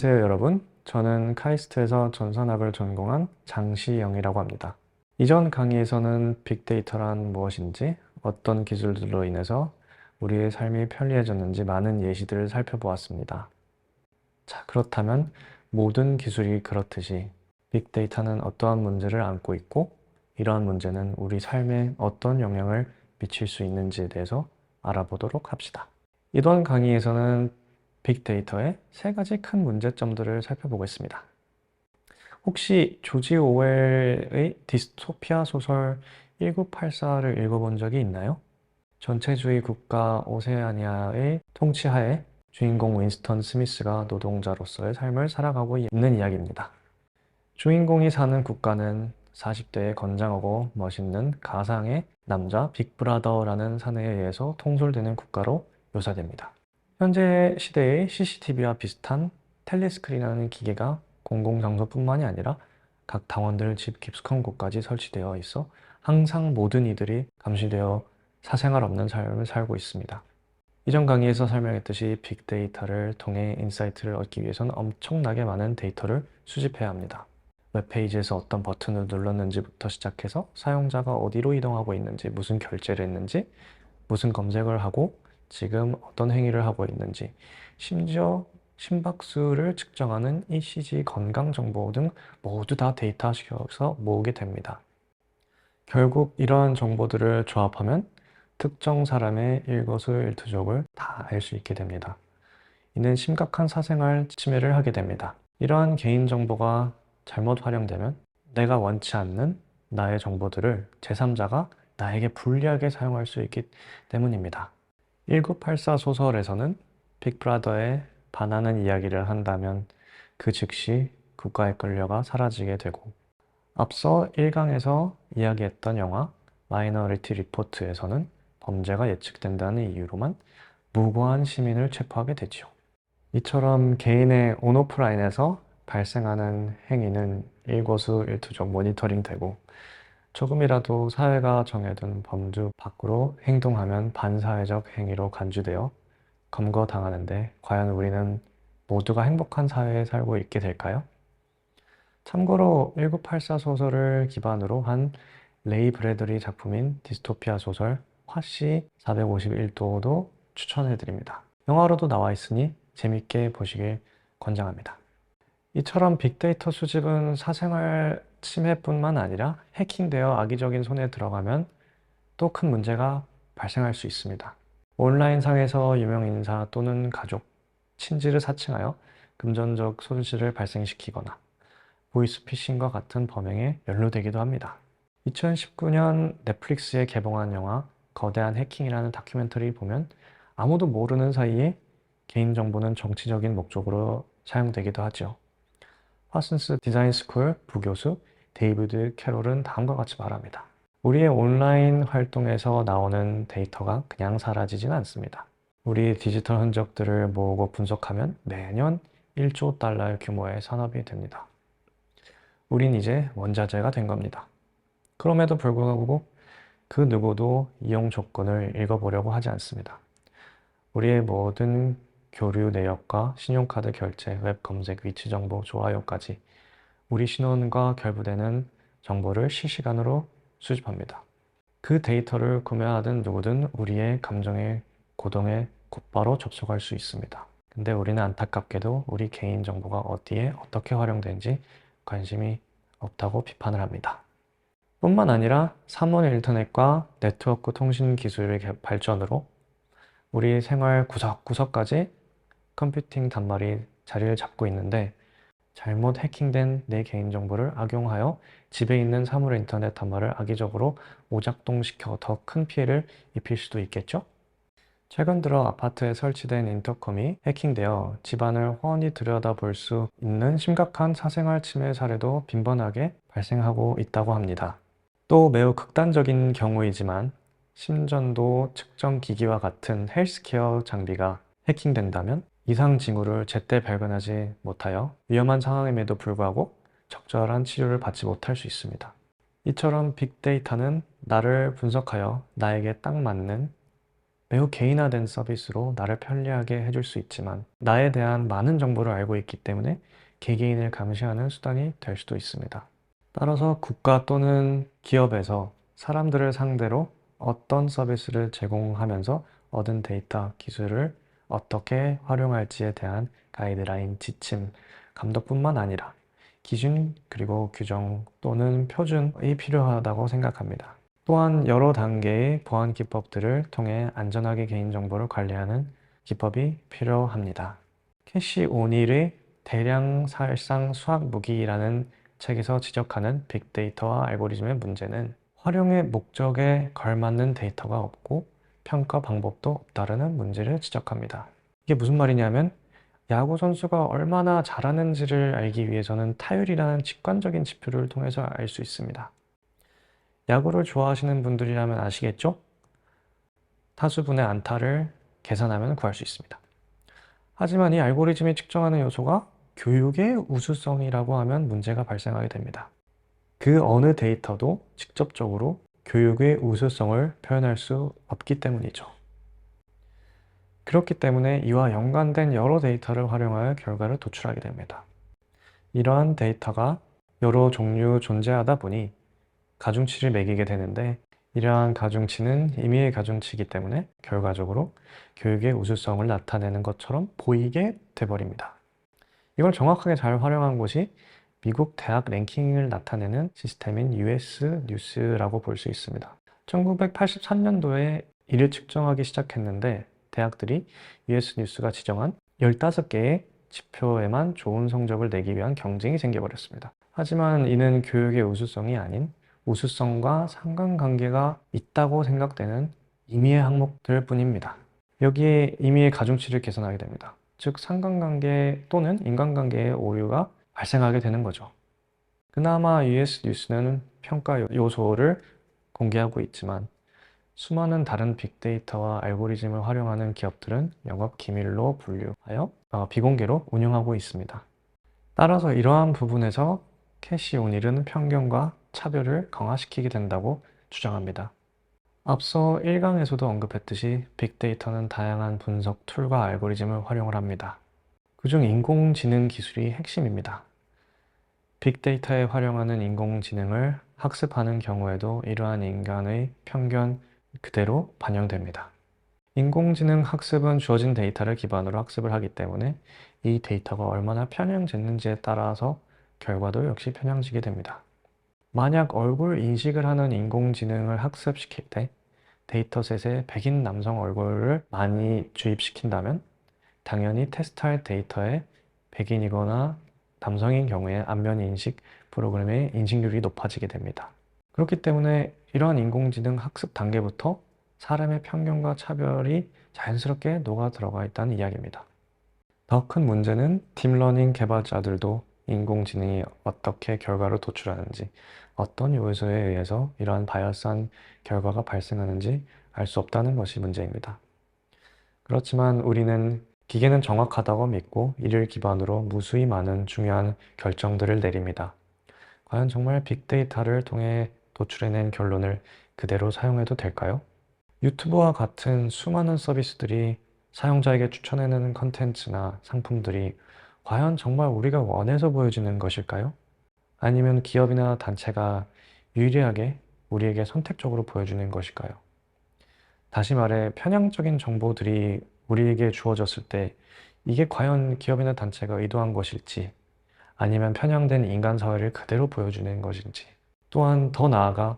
안녕하세요, 여러분. 저는 카이스트에서 전산학을 전공한 장시영이라고 합니다. 이전 강의에서는 빅데이터란 무엇인지, 어떤 기술들로 인해서 우리의 삶이 편리해졌는지 많은 예시들을 살펴보았습니다. 자, 그렇다면 모든 기술이 그렇듯이 빅데이터는 어떠한 문제를 안고 있고, 이러한 문제는 우리 삶에 어떤 영향을 미칠 수 있는지에 대해서 알아보도록 합시다. 이번 강의에서는 빅데이터의 세 가지 큰 문제점들을 살펴보겠습니다. 혹시 조지 오웰의 디스토피아 소설 1984를 읽어본 적이 있나요? 전체주의 국가 오세아니아의 통치하에 주인공 윈스턴 스미스가 노동자로서의 삶을 살아가고 있는 이야기입니다. 주인공이 사는 국가는 40대의 건장하고 멋있는 가상의 남자 빅브라더라는 사내에 의해서 통솔되는 국가로 묘사됩니다. 현재 시대의 CCTV와 비슷한 텔레스크린이라는 기계가 공공장소뿐만이 아니라 각 당원들 집 깊숙한 곳까지 설치되어 있어 항상 모든 이들이 감시되어 사생활 없는 삶을 살고 있습니다. 이전 강의에서 설명했듯이 빅데이터를 통해 인사이트를 얻기 위해서는 엄청나게 많은 데이터를 수집해야 합니다. 웹페이지에서 어떤 버튼을 눌렀는지부터 시작해서 사용자가 어디로 이동하고 있는지, 무슨 결제를 했는지, 무슨 검색을 하고 지금 어떤 행위를 하고 있는지, 심지어 심박수를 측정하는 ECG 건강정보 등 모두 다 데이터화시켜서 모으게 됩니다. 결국 이러한 정보들을 조합하면 특정 사람의 일거수일투족을 다 알 수 있게 됩니다. 이는 심각한 사생활 침해를 하게 됩니다. 이러한 개인정보가 잘못 활용되면 내가 원치 않는 나의 정보들을 제3자가 나에게 불리하게 사용할 수 있기 때문입니다. 1984 소설에서는 빅브라더에 반하는 이야기를 한다면 그 즉시 국가에 끌려가 사라지게 되고, 앞서 1강에서 이야기했던 영화 마이너리티 리포트에서는 범죄가 예측된다는 이유로만 무고한 시민을 체포하게 되지요. 이처럼 개인의 온오프라인에서 발생하는 행위는 일거수일투족 모니터링되고, 조금이라도 사회가 정해둔 범주 밖으로 행동하면 반사회적 행위로 간주되어 검거당하는데 과연 우리는 모두가 행복한 사회에 살고 있게 될까요? 참고로 1984 소설을 기반으로 한 레이 브래드리 작품인 디스토피아 소설 화씨 451도도 추천해드립니다. 영화로도 나와 있으니 재밌게 보시길 권장합니다. 이처럼 빅데이터 수집은 사생활 침해뿐만 아니라 해킹되어 악의적인 손에 들어가면 또 큰 문제가 발생할 수 있습니다. 온라인상에서 유명 인사 또는 가족, 친지를 사칭하여 금전적 손실을 발생시키거나 보이스피싱과 같은 범행에 연루되기도 합니다. 2019년 넷플릭스에 개봉한 영화 거대한 해킹이라는 다큐멘터리 보면 아무도 모르는 사이에 개인정보는 정치적인 목적으로 사용되기도 하죠. 파슨스 디자인 스쿨 부교수 데이비드 캐롤은 다음과 같이 말합니다. 우리의 온라인 활동에서 나오는 데이터가 그냥 사라지진 않습니다. 우리의 디지털 흔적들을 모으고 분석하면 매년 1조 달러 규모의 산업이 됩니다. 우린 이제 원자재가 된 겁니다. 그럼에도 불구하고 그 누구도 이용 조건을 읽어보려고 하지 않습니다. 우리의 모든 교류 내역과 신용카드 결제, 웹 검색, 위치 정보, 좋아요까지 우리 신원과 결부되는 정보를 실시간으로 수집합니다. 그 데이터를 구매하든 누구든 우리의 감정의 고동에 곧바로 접속할 수 있습니다. 근데 우리는 안타깝게도 우리 개인정보가 어디에 어떻게 활용되는지 관심이 없다고 비판을 합니다. 뿐만 아니라 3원 인터넷과 네트워크 통신 기술의 발전으로 우리 생활 구석구석까지 컴퓨팅 단말이 자리를 잡고 있는데, 잘못 해킹된 내 개인정보를 악용하여 집에 있는 사물 인터넷 단말을 악의적으로 오작동시켜 더 큰 피해를 입힐 수도 있겠죠? 최근 들어 아파트에 설치된 인터컴이 해킹되어 집안을 훤히 들여다볼 수 있는 심각한 사생활 침해 사례도 빈번하게 발생하고 있다고 합니다. 또 매우 극단적인 경우이지만 심전도 측정 기기와 같은 헬스케어 장비가 해킹된다면 이상 징후를 제때 발견하지 못하여 위험한 상황임에도 불구하고 적절한 치료를 받지 못할 수 있습니다. 이처럼 빅데이터는 나를 분석하여 나에게 딱 맞는 매우 개인화된 서비스로 나를 편리하게 해줄 수 있지만 나에 대한 많은 정보를 알고 있기 때문에 개개인을 감시하는 수단이 될 수도 있습니다. 따라서 국가 또는 기업에서 사람들을 상대로 어떤 서비스를 제공하면서 얻은 데이터, 기술을 어떻게 활용할지에 대한 가이드라인, 지침, 감독뿐만 아니라 기준 그리고 규정 또는 표준이 필요하다고 생각합니다. 또한 여러 단계의 보안 기법들을 통해 안전하게 개인정보를 관리하는 기법이 필요합니다. 캐시 오닐의 대량 살상 수학 무기라는 책에서 지적하는 빅데이터와 알고리즘의 문제는 활용의 목적에 걸맞는 데이터가 없고 평가 방법도 없다는 문제를 지적합니다. 이게 무슨 말이냐면 야구 선수가 얼마나 잘하는지를 알기 위해서는 타율이라는 직관적인 지표를 통해서 알 수 있습니다. 야구를 좋아하시는 분들이라면 아시겠죠? 타수분의 안타를 계산하면 구할 수 있습니다. 하지만 이 알고리즘이 측정하는 요소가 교육의 우수성이라고 하면 문제가 발생하게 됩니다. 그 어느 데이터도 직접적으로 교육의 우수성을 표현할 수 없기 때문이죠. 그렇기 때문에 이와 연관된 여러 데이터를 활용하여 결과를 도출하게 됩니다. 이러한 데이터가 여러 종류 존재하다 보니 가중치를 매기게 되는데 이러한 가중치는 임의의 가중치이기 때문에 결과적으로 교육의 우수성을 나타내는 것처럼 보이게 돼버립니다. 이걸 정확하게 잘 활용한 곳이 미국 대학 랭킹을 나타내는 시스템인 US 뉴스라고 볼 수 있습니다. 1983년도에 이를 측정하기 시작했는데 대학들이 US 뉴스가 지정한 15개의 지표에만 좋은 성적을 내기 위한 경쟁이 생겨버렸습니다. 하지만 이는 교육의 우수성이 아닌 우수성과 상관관계가 있다고 생각되는 임의의 항목들 뿐입니다. 여기에 임의의 가중치를 계산하게 됩니다. 즉 상관관계 또는 인간관계의 오류가 발생하게 되는 거죠. 그나마 US 뉴스는 평가 요소를 공개하고 있지만 수많은 다른 빅데이터와 알고리즘을 활용하는 기업들은 영업 기밀로 분류하여 비공개로 운영하고 있습니다. 따라서 이러한 부분에서 캐시 오닐은 편견과 차별을 강화시키게 된다고 주장합니다. 앞서 1강에서도 언급했듯이 빅데이터는 다양한 분석 툴과 알고리즘을 활용을 합니다. 그중 인공지능 기술이 핵심입니다. 빅데이터에 활용하는 인공지능을 학습하는 경우에도 이러한 인간의 편견 그대로 반영됩니다. 인공지능 학습은 주어진 데이터를 기반으로 학습을 하기 때문에 이 데이터가 얼마나 편향됐는지에 따라서 결과도 역시 편향지게 됩니다. 만약 얼굴 인식을 하는 인공지능을 학습시킬 때 데이터셋에 백인 남성 얼굴을 많이 주입시킨다면 당연히 테스트할 데이터에 백인이거나 남성인 경우에 안면 인식 프로그램의 인식률이 높아지게 됩니다. 그렇기 때문에 이러한 인공지능 학습 단계부터 사람의 편견과 차별이 자연스럽게 녹아 들어가 있다는 이야기입니다. 더 큰 문제는 딥러닝 개발자들도 인공지능이 어떻게 결과를 도출하는지, 어떤 요소에 의해서 이러한 바이어스한 결과가 발생하는지 알 수 없다는 것이 문제입니다. 그렇지만 우리는 기계는 정확하다고 믿고 이를 기반으로 무수히 많은 중요한 결정들을 내립니다. 과연 정말 빅데이터를 통해 도출해낸 결론을 그대로 사용해도 될까요? 유튜브와 같은 수많은 서비스들이 사용자에게 추천해내는 컨텐츠나 상품들이 과연 정말 우리가 원해서 보여주는 것일까요? 아니면 기업이나 단체가 유리하게 우리에게 선택적으로 보여주는 것일까요? 다시 말해 편향적인 정보들이 우리에게 주어졌을 때 이게 과연 기업이나 단체가 의도한 것일지 아니면 편향된 인간 사회를 그대로 보여주는 것인지 또한 더 나아가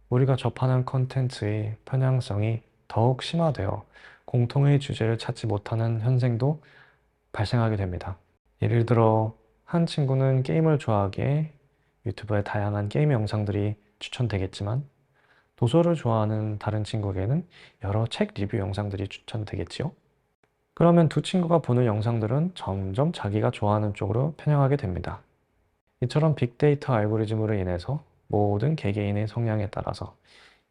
우리가 접하는 컨텐츠의 편향성이 더욱 심화되어 공통의 주제를 찾지 못하는 현상도 발생하게 됩니다. 예를 들어 한 친구는 게임을 좋아하기에 유튜브에 다양한 게임 영상들이 추천되겠지만 도서를 좋아하는 다른 친구에게는 여러 책 리뷰 영상들이 추천되겠지요. 그러면 두 친구가 보는 영상들은 점점 자기가 좋아하는 쪽으로 편향하게 됩니다. 이처럼 빅데이터 알고리즘으로 인해서 모든 개개인의 성향에 따라서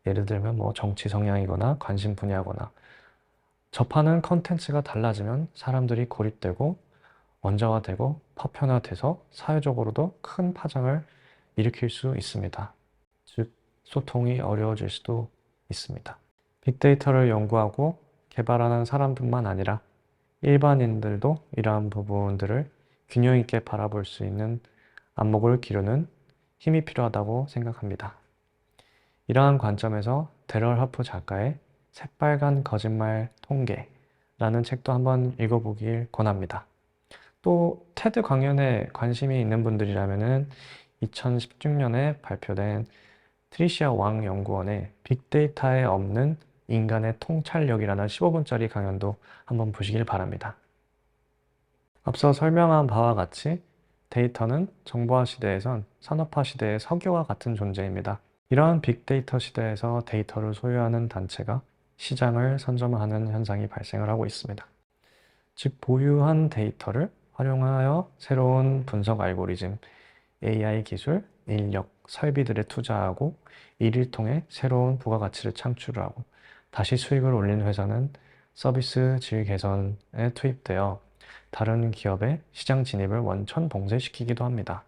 예를 들면 정치 성향이거나 관심 분야거나 접하는 컨텐츠가 달라지면 사람들이 고립되고 원자화되고 파편화돼서 사회적으로도 큰 파장을 일으킬 수 있습니다. 즉 소통이 어려워질 수도 있습니다. 빅데이터를 연구하고 개발하는 사람뿐만 아니라 일반인들도 이러한 부분들을 균형 있게 바라볼 수 있는 안목을 기르는 힘이 필요하다고 생각합니다. 이러한 관점에서 데럴 하프 작가의 새빨간 거짓말 통계라는 책도 한번 읽어보길 권합니다. 또 테드 강연에 관심이 있는 분들이라면은 2016년에 발표된 트리시아 왕 연구원의 빅데이터에 없는 인간의 통찰력이라는 15분짜리 강연도 한번 보시길 바랍니다. 앞서 설명한 바와 같이 데이터는 정보화 시대에선 산업화 시대의 석유와 같은 존재입니다. 이러한 빅데이터 시대에서 데이터를 소유하는 단체가 시장을 선점하는 현상이 발생을 하고 있습니다. 즉, 보유한 데이터를 활용하여 새로운 분석 알고리즘, AI 기술, 인력, 설비들에 투자하고 이를 통해 새로운 부가가치를 창출하고 다시 수익을 올린 회사는 서비스 질 개선에 투입되어 다른 기업의 시장 진입을 원천 봉쇄시키기도 합니다.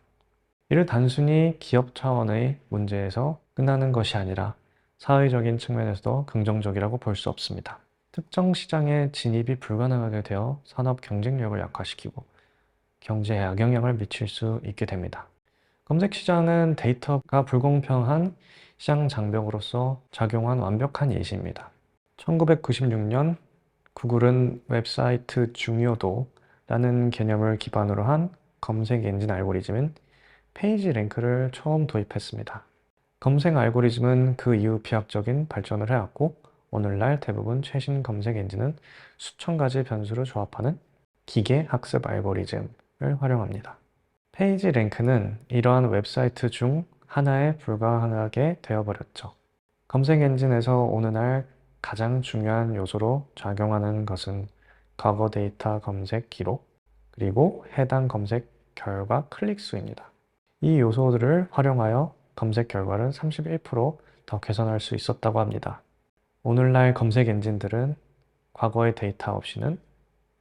이를 단순히 기업 차원의 문제에서 끝나는 것이 아니라 사회적인 측면에서도 긍정적이라고 볼 수 없습니다. 특정 시장에 진입이 불가능하게 되어 산업 경쟁력을 약화시키고 경제에 악영향을 미칠 수 있게 됩니다. 검색 시장은 데이터가 불공평한 시장 장벽으로서 작용한 완벽한 예시입니다. 1996년 구글은 웹사이트 중요도라는 개념을 기반으로 한 검색 엔진 알고리즘인 페이지 랭크를 처음 도입했습니다. 검색 알고리즘은 그 이후 비약적인 발전을 해왔고 오늘날 대부분 최신 검색 엔진은 수천 가지 변수를 조합하는 기계 학습 알고리즘을 활용합니다. 페이지 랭크는 이러한 웹사이트 중 하나에 불과하게 되어버렸죠. 검색 엔진에서 오늘날 가장 중요한 요소로 작용하는 것은 과거 데이터 검색 기록, 그리고 해당 검색 결과 클릭수입니다. 이 요소들을 활용하여 검색 결과를 31%더 개선할 수 있었다고 합니다. 오늘날 검색 엔진들은 과거의 데이터 없이는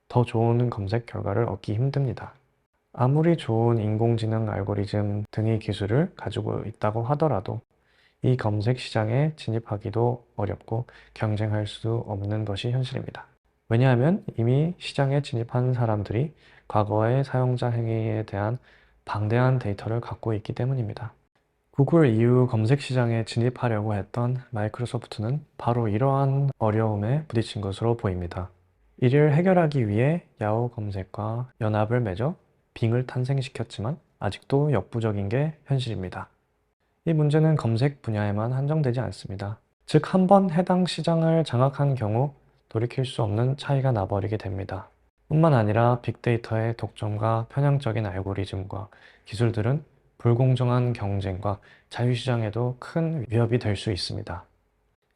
더 좋은 검색 결과를 얻기 힘듭니다. 아무리 좋은 인공지능 알고리즘 등의 기술을 가지고 있다고 하더라도 이 검색 시장에 진입하기도 어렵고 경쟁할 수 없는 것이 현실입니다. 왜냐하면 이미 시장에 진입한 사람들이 과거의 사용자 행위에 대한 방대한 데이터를 갖고 있기 때문입니다. 구글 이후 검색 시장에 진입하려고 했던 마이크로소프트는 바로 이러한 어려움에 부딪힌 것으로 보입니다. 이를 해결하기 위해 야후 검색과 연합을 맺어 빙을 탄생시켰지만 아직도 역부족인 게 현실입니다. 이 문제는 검색 분야에만 한정되지 않습니다. 즉, 한번 해당 시장을 장악한 경우 돌이킬 수 없는 차이가 나버리게 됩니다. 뿐만 아니라 빅데이터의 독점과 편향적인 알고리즘과 기술들은 불공정한 경쟁과 자유시장에도 큰 위협이 될 수 있습니다.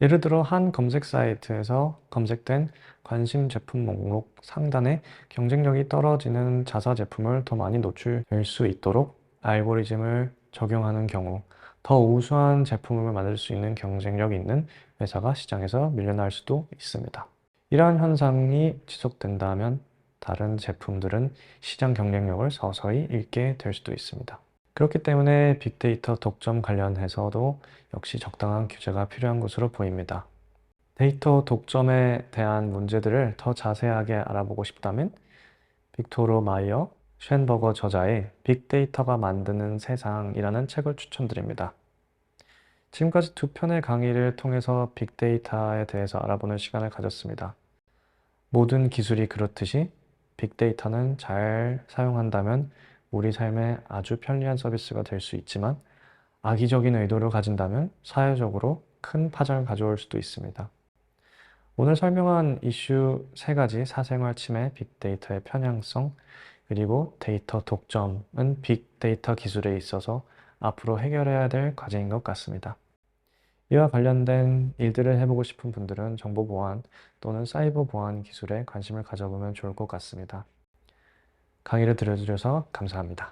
예를 들어 한 검색 사이트에서 검색된 관심 제품 목록 상단에 경쟁력이 떨어지는 자사 제품을 더 많이 노출될 수 있도록 알고리즘을 적용하는 경우 더 우수한 제품을 만들 수 있는 경쟁력 있는 회사가 시장에서 밀려날 수도 있습니다. 이러한 현상이 지속된다면 다른 제품들은 시장 경쟁력을 서서히 잃게 될 수도 있습니다. 그렇기 때문에 빅데이터 독점 관련해서도 역시 적당한 규제가 필요한 것으로 보입니다. 데이터 독점에 대한 문제들을 더 자세하게 알아보고 싶다면 빅토르 마이어 쉔버거 저자의 빅데이터가 만드는 세상이라는 책을 추천드립니다. 지금까지 두 편의 강의를 통해서 빅데이터에 대해서 알아보는 시간을 가졌습니다. 모든 기술이 그렇듯이 빅데이터는 잘 사용한다면 우리 삶에 아주 편리한 서비스가 될 수 있지만 악의적인 의도를 가진다면 사회적으로 큰 파장을 가져올 수도 있습니다. 오늘 설명한 이슈 3가지 사생활 침해, 빅데이터의 편향성, 그리고 데이터 독점은 빅데이터 기술에 있어서 앞으로 해결해야 될 과제인 것 같습니다. 이와 관련된 일들을 해보고 싶은 분들은 정보 보안 또는 사이버 보안 기술에 관심을 가져보면 좋을 것 같습니다. 강의를 들어주셔서 감사합니다.